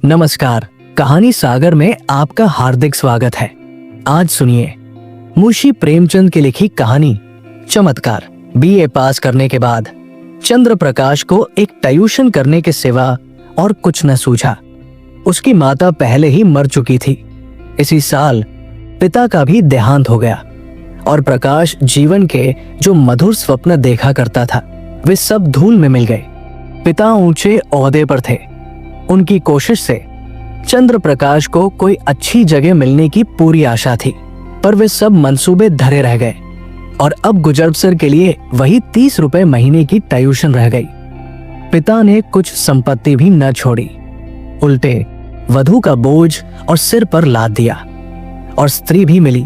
नमस्कार, कहानी सागर में आपका हार्दिक स्वागत है। आज सुनिए मुंशी प्रेमचंद की लिखी कहानी चमत्कार। बीए पास करने के बाद चंद्र प्रकाश को एक ट्यूशन करने के सिवा और कुछ न सूझा। उसकी माता पहले ही मर चुकी थी। इसी साल पिता का भी देहांत हो गया और प्रकाश जीवन के जो मधुर स्वप्न देखा करता था वे सब धूल में मिल गए। पिता ऊंचे ओहदे पर थे। उनकी कोशिश से चंद्र प्रकाश को कोई अच्छी जगह मिलने की पूरी आशा थी, पर वे सब मंसूबे धरे रह गए और अब गुजरबसर के लिए वही 30 रुपए महीने की ट्यूशन रह गई। पिता ने कुछ संपत्ति भी न छोड़ी, उल्टे वधू का बोझ और सिर पर लाद दिया। और स्त्री भी मिली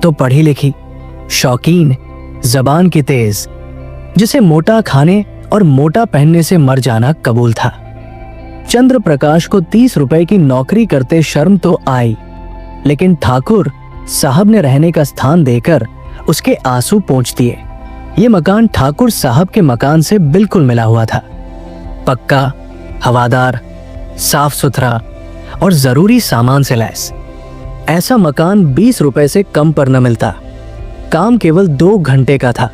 तो पढ़ी लिखी, शौकीन, जबान की तेज, जिसे मोटा खाने और मोटा पहनने से मर जाना कबूल था। चंद्र प्रकाश को 30 रुपए की नौकरी करते शर्म तो आई, लेकिन ठाकुर साहब ने रहने का स्थान देकर उसके आंसू पोंछ दिए। ये मकान ठाकुर साहब के मकान से बिल्कुल मिला हुआ था। पक्का, हवादार, साफ सुथरा और जरूरी सामान से लैस। ऐसा मकान 20 रुपए से कम पर न मिलता। काम केवल 2 घंटे का था।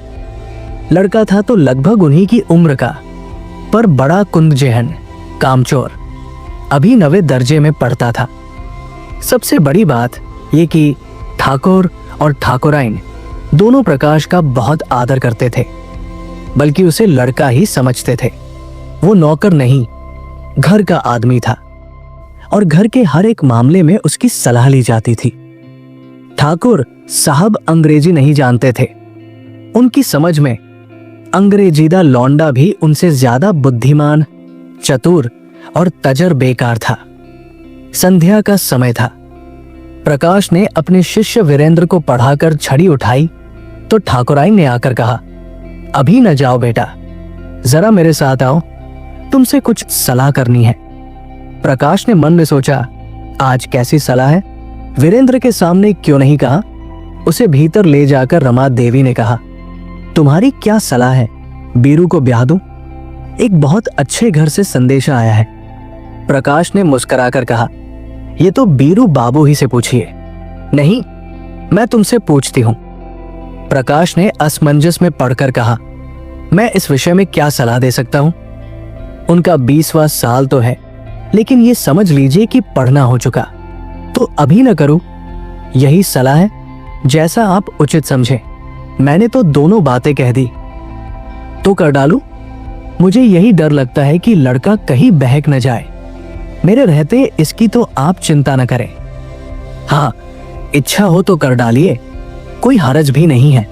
लड़का था तो लगभग उन्हीं की उम्र का, पर बड़ा कुंदजेहन, कामचोर, अभी 9वें दर्जे में पढ़ता था। सबसे बड़ी बात ये कि ठाकुर और ठाकुराइन दोनों प्रकाश का बहुत आदर करते थे, बल्कि उसे लड़का ही समझते थे। वो नौकर नहीं, घर का आदमी था और घर के हर एक मामले में उसकी सलाह ली जाती थी। ठाकुर साहब अंग्रेजी नहीं जानते थे। उनकी समझ में अंग्रेजीदा लौंडा भी उनसे ज्यादा बुद्धिमान, चतुर और तजर्बेकार था। संध्या का समय था। प्रकाश ने अपने शिष्य वीरेंद्र को पढ़ाकर छड़ी उठाई तो ठाकुराइन ने आकर कहा, अभी न जाओ बेटा, जरा मेरे साथ आओ, तुमसे कुछ सलाह करनी है। प्रकाश ने मन में सोचा, आज कैसी सलाह है? वीरेंद्र के सामने क्यों नहीं कहा। उसे भीतर ले जाकर रमा देवी ने कहा, तुम्हारी क्या सलाह है? बीरू को ब्याह दूं? एक बहुत अच्छे घर से संदेशा आया है। प्रकाश ने मुस्कुराकर कहा, ये तो बीरू बाबू ही से पूछिए। नहीं, मैं तुमसे पूछती हूं। प्रकाश ने असमंजस में पढ़कर कहा, मैं इस विषय में क्या सलाह दे सकता हूं? उनका 20वां साल तो है, लेकिन ये समझ लीजिए कि पढ़ना हो चुका, तो अभी न करूं। यही सलाह है, जैसा आप उचित समझें। मैंने तो दोनों बातें कह दी, तो कर डालूं? मुझे यही डर लगता है कि लड़का कहीं बहक न जाए। मेरे रहते इसकी तो आप चिंता न करें। हाँ, इच्छा हो तो कर डालिए, कोई हरज भी नहीं है।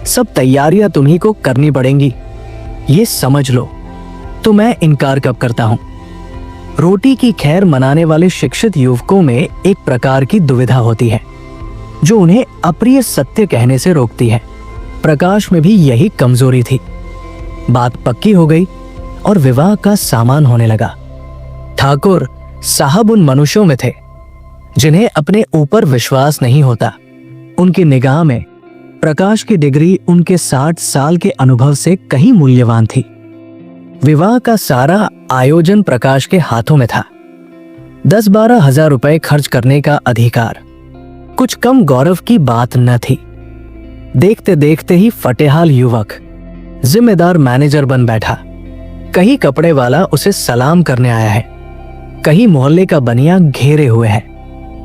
सब तैयारियां तुम्ही को करनी पड़ेंगी, ये समझ लो। तो मैं इनकार कब करता हूं? रोटी की खैर मनाने वाले शिक्षित युवकों में एक प्रकार की दुविधा होती है, जो उन्हें अप्रिय सत्य कहने से रोकती है। प्रकाश में भी यही कमजोरी थी। बात पक्की हो गई और विवाह का सामान होने लगा। ठाकुर साहब उन मनुष्यों में थे जिन्हें अपने ऊपर विश्वास नहीं होता। उनकी निगाह में प्रकाश की डिग्री उनके 60 साल के अनुभव से कहीं मूल्यवान थी। विवाह का सारा आयोजन प्रकाश के हाथों में था। 10-12 हजार रुपए खर्च करने का अधिकार कुछ कम गौरव की बात न थी। देखते देखते ही फटेहाल युवक जिम्मेदार मैनेजर बन बैठा। कहीं कपड़े वाला उसे सलाम करने आया है, कहीं मोहल्ले का बनिया घेरे हुए है,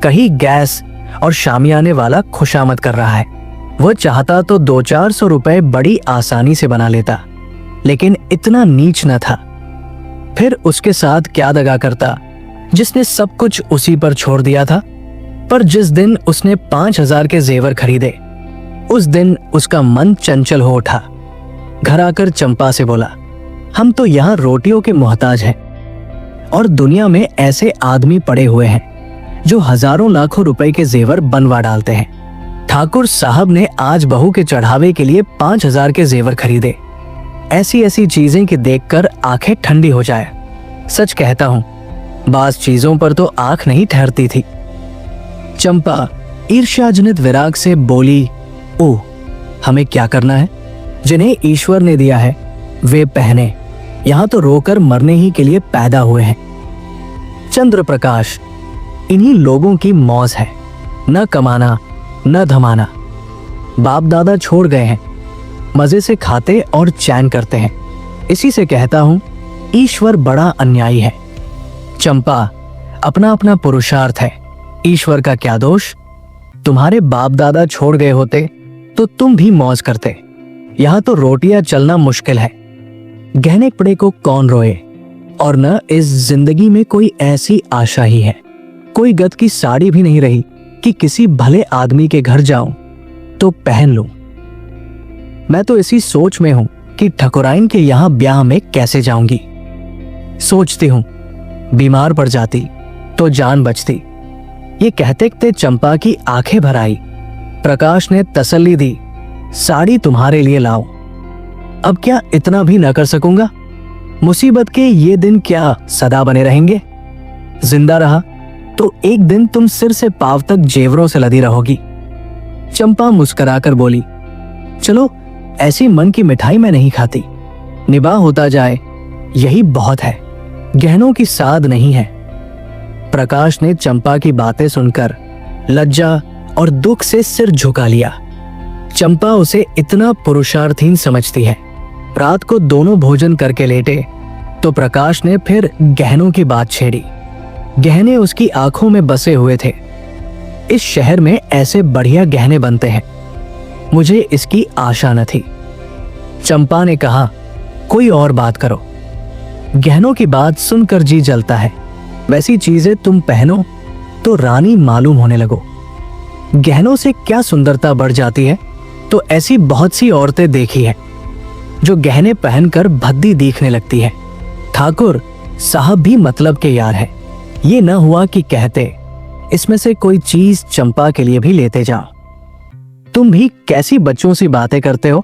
कहीं गैस और शामियाने वाला खुशामद कर रहा है। वह चाहता तो 200-400 रुपए बड़ी आसानी से बना लेता, लेकिन इतना नीच न था। फिर उसके साथ क्या दगा करता जिसने सब कुछ उसी पर छोड़ दिया था। पर जिस दिन उसने 5,000 के जेवर खरीदे, उस दिन उसका मन चंचल हो उठा। घर आकर चंपा से बोला, हम तो यहाँ रोटियों के मोहताज हैं और दुनिया में ऐसे आदमी पड़े हुए हैं जो हजारों लाखों रुपए के जेवर बनवा डालते हैं। ठाकुर साहब ने आज बहू के चढ़ावे के लिए 5,000 के जेवर खरीदे। ऐसी ऐसी चीजें कि देखकर आंखें ठंडी हो जाए। सच कहता हूं, बास चीजों पर तो आंख नहीं ठहरती थी। चंपा ईर्ष्याजनित विराग से बोली, ओह, हमें क्या करना है? जिन्हें ईश्वर ने दिया है वे पहने, यहाँ तो रोकर मरने ही के लिए पैदा हुए हैं। चंद्र प्रकाश, इन्हीं लोगों की मौज है, न कमाना न धमाना। बाप दादा छोड़ गए हैं, मजे से खाते और चैन करते हैं। इसी से कहता हूं, ईश्वर बड़ा अन्यायी है। चंपा, अपना अपना पुरुषार्थ है, ईश्वर का क्या दोष। तुम्हारे बाप दादा छोड़ गए होते तो तुम भी मौज करते। यहाँ तो रोटियां चलना मुश्किल है। गहने कपड़े को कौन रोए, और न इस जिंदगी में कोई ऐसी आशा ही है। कोई गत की साड़ी भी नहीं रही कि किसी भले आदमी के घर जाऊं तो पहन लूं। मैं तो इसी सोच में हूं कि ठकुराइन के यहां ब्याह में कैसे जाऊंगी। सोचती हूं, बीमार पड़ जाती तो जान बचती। ये कहते कहते चंपा की आंखें भर आई। प्रकाश ने तसल्ली दी, साड़ी तुम्हारे लिए लाओ। अब क्या इतना भी न कर सकूंगा? मुसीबत के ये दिन क्या सदा बने रहेंगे? जिंदा रहा तो एक दिन तुम सिर से पांव तक जेवरों से लदी रहोगी। चंपा मुस्कुराकर बोली, चलो, ऐसी मन की मिठाई मैं नहीं खाती। निबाह होता जाए यही बहुत है, गहनों की साध नहीं है। प्रकाश ने चंपा की बातें सुनकर लज्जा और दुख से सिर झुका लिया। चंपा उसे इतना पुरुषार्थहीन समझती है। रात को दोनों भोजन करके लेटे तो प्रकाश ने फिर गहनों की बात छेड़ी। गहने उसकी आंखों में बसे हुए थे। इस शहर में ऐसे बढ़िया गहने बनते हैं, मुझे इसकी आशा न थी। चंपा ने कहा, कोई और बात करो। गहनों की बात सुनकर जी जलता है। वैसी चीजें तुम पहनो तो रानी मालूम होने लगो। गहनों से क्या सुंदरता बढ़ जाती है। तो ऐसी बहुत सी औरतें देखी है जो गहने पहनकर भद्दी दिखने लगती है। ठाकुर साहब भी मतलब के यार है। ये न हुआ कि कहते, इसमें से कोई चीज चंपा के लिए भी लेते जाओ। तुम भी कैसी बच्चों सी बातें करते हो।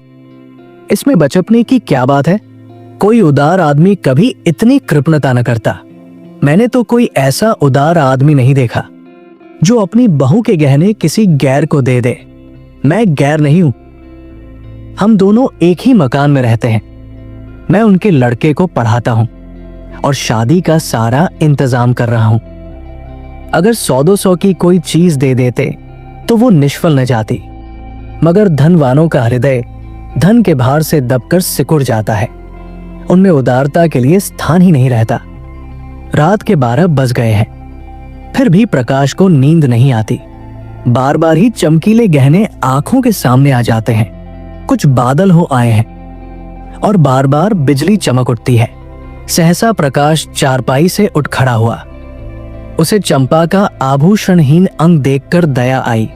इसमें बचपने की क्या बात है? कोई उदार आदमी कभी इतनी कृपणता न करता। मैंने तो कोई ऐसा उदार आदमी नहीं देखा जो अपनी बहू के गहने किसी गैर को दे दे। मैं गैर नहीं हूं। हम दोनों एक ही मकान में रहते हैं। मैं उनके लड़के को पढ़ाता हूं और शादी का सारा इंतजाम कर रहा हूं। अगर 100-200 की कोई चीज दे देते तो वो निष्फल न जाती, मगर धनवानों का हृदय धन के भार से दबकर सिकुड़ जाता है। उनमें उदारता के लिए स्थान ही नहीं रहता। रात के 12 बज गए हैं, फिर भी प्रकाश को नींद नहीं आती। बार बार ही चमकीले गहने आंखों के सामने आ जाते हैं। कुछ बादल हो आए हैं और बार बार बिजली चमक उठती है। सहसा प्रकाश चारपाई से उठ खड़ा हुआ। उसे चंपा का आभूषणहीन अंग देखकर दया आई।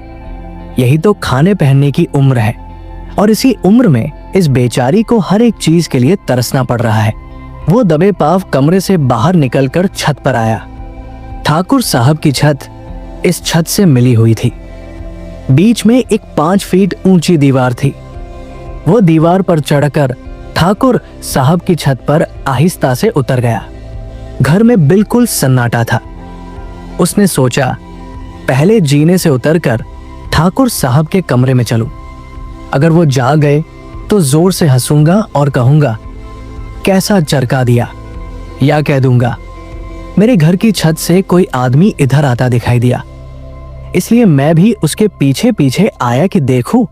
यही तो खाने पहनने की उम्र है और इसी उम्र में इस बेचारी को हर एक चीज के लिए तरसना पड़ रहा है। वो दबे पांव कमरे से बाहर निकलकर छत पर आया। ठाकुर साहब की छत इस छत से मिली हुई थी। बीच में एक 5 फीट ऊंची दीवार थी। वो दीवार पर चढ़कर ठाकुर साहब की छत पर आहिस्ता से उतर गया। घर में बिल्कुल सन्नाटा था। उसने सोचा, पहले जीने से उतरकर ठाकुर साहब के कमरे में चलूं। अगर वो जाग गए तो जोर से हंसूंगा और कहूंगा, कैसा चरका दिया, या कह दूंगा, मेरे घर की छत से कोई आदमी इधर आता दिखाई दिया, इसलिए मैं भी उसके पीछे पीछे आया कि देखूं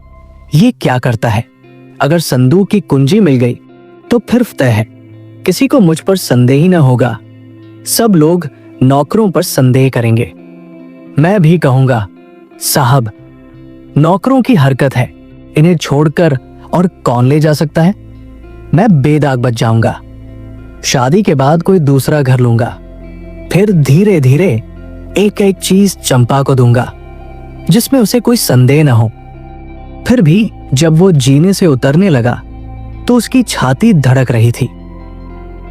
ये क्या करता है। अगर संदूक की कुंजी मिल गई तो फिर तय है, किसी को मुझ पर संदेह ही न होगा। सब लोग नौकरों पर संदेह करेंगे। मैं भी कहूंगा, साहब, नौकरों की हरकत है, इन्हें छोड़कर और कौन ले जा सकता है। मैं बेदाग बच जाऊंगा। शादी के बाद कोई दूसरा घर लूंगा, फिर धीरे धीरे एक एक चीज चंपा को दूंगा जिसमें उसे कोई संदेह न हो। फिर भी जब वो जीने से उतरने लगा तो उसकी छाती धड़क रही थी।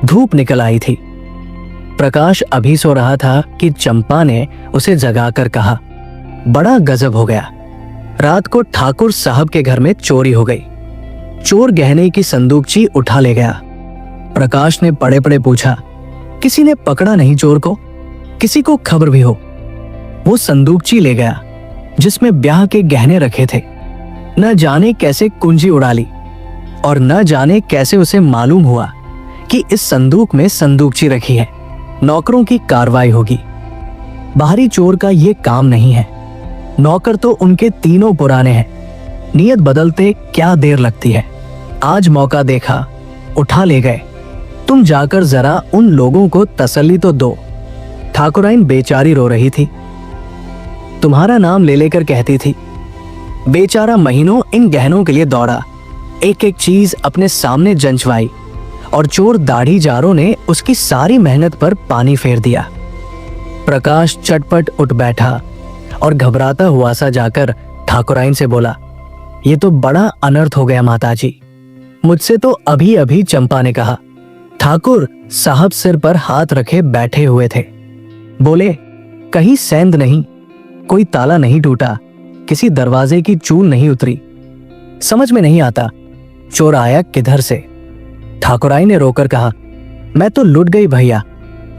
धूप निकल आई थी। प्रकाश अभी सो रहा था कि चंपा ने उसे जगाकर कहा, बड़ा गजब हो गया। रात को ठाकुर साहब के घर में चोरी हो गई। चोर गहने की संदूकची उठा ले गया। प्रकाश ने पड़े पड़े पूछा, किसी ने पकड़ा नहीं चोर को? किसी को खबर भी हो? वो संदूकची ले गया जिसमें ब्याह के गहने रखे थे। न जाने कैसे कुंजी उड़ा ली और न जाने कैसे उसे मालूम हुआ कि इस संदूक में संदूकची रखी है। नौकरों की कार्रवाई होगी। बाहरी चोर का ये काम नहीं है। नौकर तो उनके तीनों पुराने हैं। नियत बदलते क्या देर लगती है। आज मौका देखा, उठा ले गए। तुम जाकर जरा उन लोगों को तसल्ली तो दो। ठाकुराइन बेचारी रो रही थी। तुम्हारा नाम ले लेकर कहती थी। बेचारा महीनों इन गहनों के लिए दौड़ा, एक एक चीज अपने सामने जंचवाई, और चोर दाढ़ी जारों ने उसकी सारी मेहनत पर पानी फेर दिया। प्रकाश चटपट उठ बैठा और घबराता हुआ सा जाकर ठाकुराइन से बोला, ये तो बड़ा अनर्थ हो गया माताजी। मुझसे तो अभी अभी चंपा ने कहा। ठाकुर साहब सिर पर हाथ रखे बैठे हुए थे। बोले, कहीं सेंध नहीं, कोई ताला नहीं टूटा, किसी दरवाजे की चूल नहीं उतरी। समझ में नहीं आता चोर आया किधर से। ठाकुराई ने रोकर कहा, मैं तो लुट गई भैया,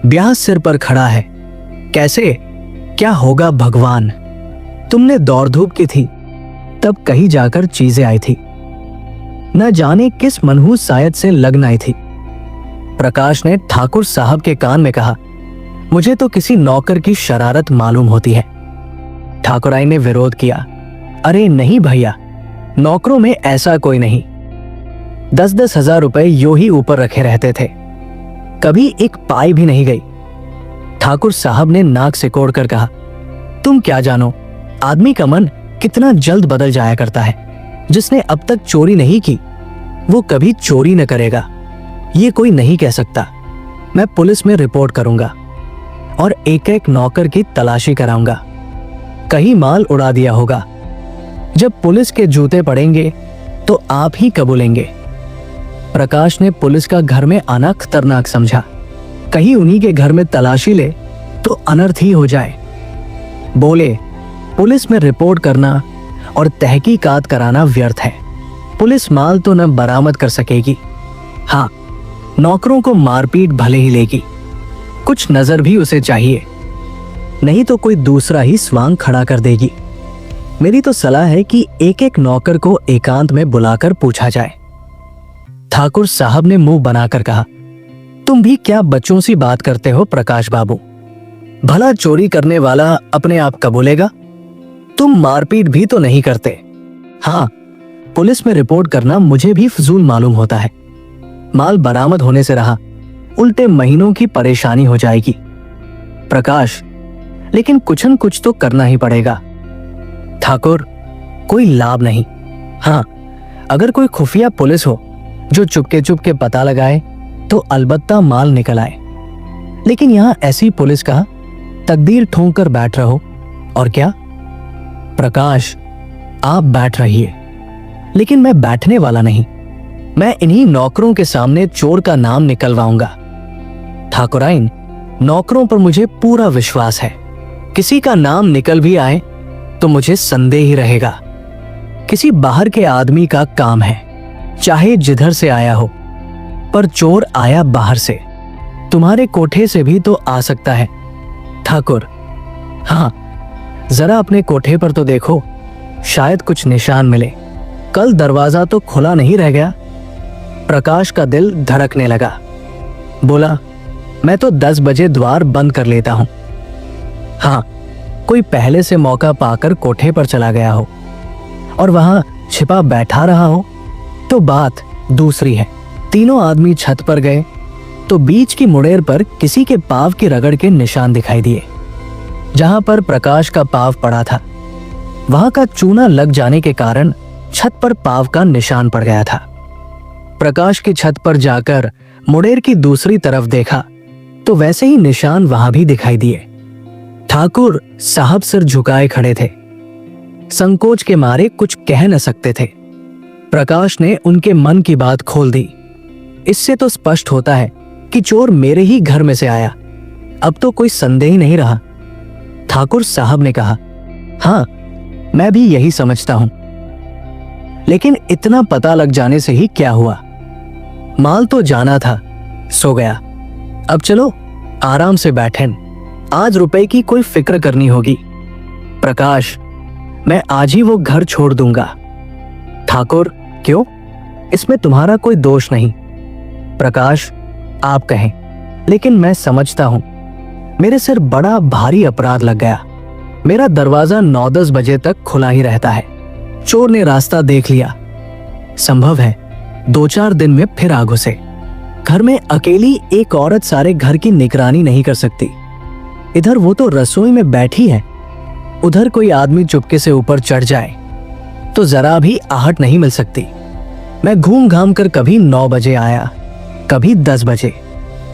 ब्याह सिर पर खड़ा है। कैसे, क्या होगा भगवान। तुमने दौड़ धूप की थी, तब कहीं जाकर चीजें आई थी। न जाने किस मनहूस शायद से लगन आई थी। प्रकाश ने ठाकुर साहब के कान में कहा, मुझे तो किसी नौकर की शरारत मालूम होती है। ठाकुराई ने विरोध किया, अरे नहीं भैया, नौकरों में ऐसा कोई नहीं। 10-10 हजार रुपए यूं ही ऊपर रखे रहते थे, कभी एक पाई भी नहीं गई। ठाकुर साहब ने नाक सिकोड़ कर कहा, तुम क्या जानो, आदमी का मन कितना जल्द बदल जाया करता है। जिसने अब तक चोरी नहीं की वो कभी चोरी न करेगा, ये कोई नहीं कह सकता। मैं पुलिस में रिपोर्ट करूंगा और एक एक नौकर की तलाशी कराऊंगा। कहीं माल उड़ा दिया होगा। जब पुलिस के जूते पड़ेंगे तो आप ही कबूलेंगे। प्रकाश ने पुलिस का घर में आना खतरनाक समझा। कहीं उन्हीं के घर में तलाशी ले तो अनर्थ ही हो जाए। बोले, पुलिस में रिपोर्ट करना और तहकीकात कराना व्यर्थ है। पुलिस माल तो न बरामद कर सकेगी, हाँ नौकरों को मारपीट भले ही लेगी। कुछ नजर भी उसे चाहिए, नहीं तो कोई दूसरा ही स्वांग खड़ा कर देगी। मेरी तो सलाह है कि एक एक नौकर को एकांत में बुलाकर पूछा जाए। ठाकुर साहब ने मुंह बनाकर कहा, तुम भी क्या बच्चों सी बात करते हो प्रकाश बाबू। भला चोरी करने वाला अपने आप कबूलेगा? तुम मारपीट भी तो नहीं करते। हाँ, पुलिस में रिपोर्ट करना मुझे भी फजूल मालूम होता है। माल बरामद होने से रहा, उल्टे महीनों की परेशानी हो जाएगी। प्रकाश, लेकिन कुछ न कुछ तो करना ही पड़ेगा। ठाकुर, कोई लाभ नहीं। हाँ, अगर कोई खुफिया पुलिस हो जो चुपके चुपके पता लगाए तो अलबत्ता माल निकल आए। लेकिन यहां ऐसी पुलिस का तकदीर ठोंक कर बैठ रहो और क्या। प्रकाश, आप बैठ रहिए, लेकिन मैं बैठने वाला नहीं। मैं इन्हीं नौकरों के सामने चोर का नाम निकलवाऊंगा। ठाकुराइन, नौकरों पर मुझे पूरा विश्वास है। किसी का नाम निकल भी आए तो मुझे संदेह ही रहेगा। किसी बाहर के आदमी का काम है, चाहे जिधर से आया हो, पर चोर आया बाहर से। तुम्हारे कोठे से भी तो आ सकता है। ठाकुर, हाँ, जरा अपने कोठे पर तो देखो, शायद कुछ निशान मिले। कल दरवाजा तो खुला नहीं रह गया। प्रकाश का दिल धड़कने लगा। बोला, मैं तो 10 बजे द्वार बंद कर लेता हूं। हाँ, कोई पहले से मौका पाकर कोठे पर चला गया हो और वहां छिपा बैठा रहा हो तो बात दूसरी है। तीनों आदमी छत पर गए तो बीच की मुड़ेर पर किसी के पांव की रगड़ के निशान दिखाई दिए। जहां पर प्रकाश का पांव पड़ा था वहां का चूना लग जाने के कारण छत पर पांव का निशान पड़ गया था। प्रकाश की छत पर जाकर मुड़ेर की दूसरी तरफ देखा तो वैसे ही निशान वहां भी दिखाई दिए। ठाकुर साहब सिर झुकाए खड़े थे, संकोच के मारे कुछ कह न सकते थे। प्रकाश ने उनके मन की बात खोल दी। इससे तो स्पष्ट होता है कि चोर मेरे ही घर में से आया। अब तो कोई संदेह ही नहीं रहा। ठाकुर साहब ने कहा, हाँ, मैं भी यही समझता हूं। लेकिन इतना पता लग जाने से ही क्या हुआ। माल तो जाना था, सो गया। अब चलो आराम से बैठें। आज रुपए की कोई फिक्र करनी होगी। प्रकाश, मैं आज ही वो घर छोड़ दूंगा। ठाकुर, क्यों? इसमें तुम्हारा कोई दोष नहीं। प्रकाश, आप कहें। लेकिन मैं समझता हूं मेरे सिर बड़ा भारी अपराध लग गया। मेरा दरवाजा 9-10 बजे तक खुला ही रहता है। चोर ने रास्ता देख लिया, संभव है 2-4 दिन में फिर आ घुसे। घर में अकेली एक औरत सारे घर की निगरानी नहीं कर सकती। इधर वो तो रसोई में बैठी है, उधर कोई आदमी चुपके से ऊपर चढ़ जाए तो जरा भी आहट नहीं मिल सकती। मैं घूम घाम कर कभी 9 बजे आया, कभी 10 बजे,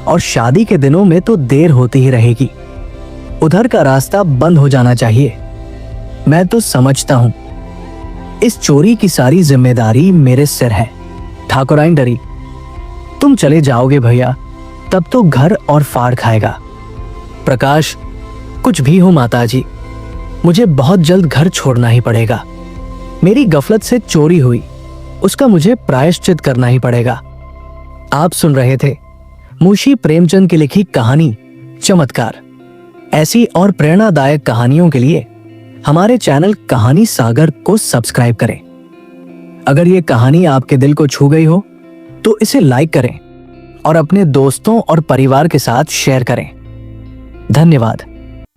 और शादी के दिनों में तो देर होती ही रहेगी। उधर का रास्ता बंद हो जाना चाहिए। मैं तो समझता हूं इस चोरी की सारी जिम्मेदारी मेरे सिर है। ठाकुराइन डरी, तुम चले जाओगे भैया, तब तो घर और फाड़ खाएगा। प्रकाश, कुछ भी हो माताजी, मुझे बहुत जल्द घर छोड़ना ही पड़ेगा। मेरी गफलत से चोरी हुई, उसका मुझे प्रायश्चित करना ही पड़ेगा। आप सुन रहे थे मुंशी प्रेमचंद की लिखी कहानी चमत्कार। ऐसी और प्रेरणादायक कहानियों के लिए हमारे चैनल कहानी सागर को सब्सक्राइब करें। अगर ये कहानी आपके दिल को छू गई हो तो इसे लाइक करें और अपने दोस्तों और परिवार के साथ शेयर करें। धन्यवाद।